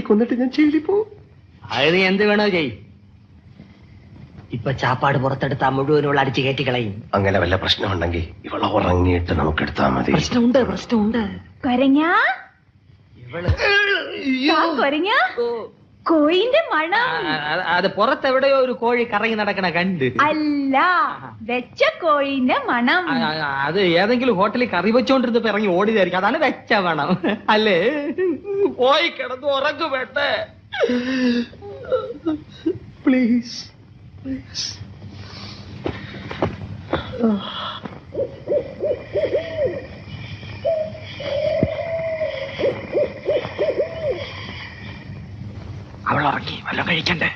കൊന്നിട്ട് ഞാൻ ജയിലിൽ പോവും. അത് നീ എന്ത് വേണോ ചെയ്. ഇപ്പൊ ചാപ്പാട് പുറത്തെടുത്താ മുഴുവനുള്ള അടിച്ചു കയറ്റിക്കളയും. അങ്ങനെ വല്ല പ്രശ്നമുണ്ടെങ്കിൽ ഇവളെ ഉറങ്ങിയിട്ട് നമുക്ക് എടുത്താൽ മതി. പ്രശ്നമുണ്ട്. കൊരങ്ങാ കൊരങ്ങാ കോയിന്റെ മണം. അത് പുറത്തെവിടെയോ ഒരു കോഴി കറങ്ങി നടക്കണ കണ്ട്. അല്ല, വെച്ച കോഴിന്റെ മണം. അത് ഏതെങ്കിലും ഹോട്ടലിൽ കറി വെച്ചോണ്ടിരുന്നപ്പോ ഇറങ്ങി ഓടിയതായിരിക്കും. അതാണ് വെച്ച മണം അല്ലേ? പോയി കിടന്നു ഉറങ്ങു വേണ്ടേ? പ്ലീസ്. അവൾ ഉറങ്ങി. വല്ലതും കഴിക്കണ്ടേ?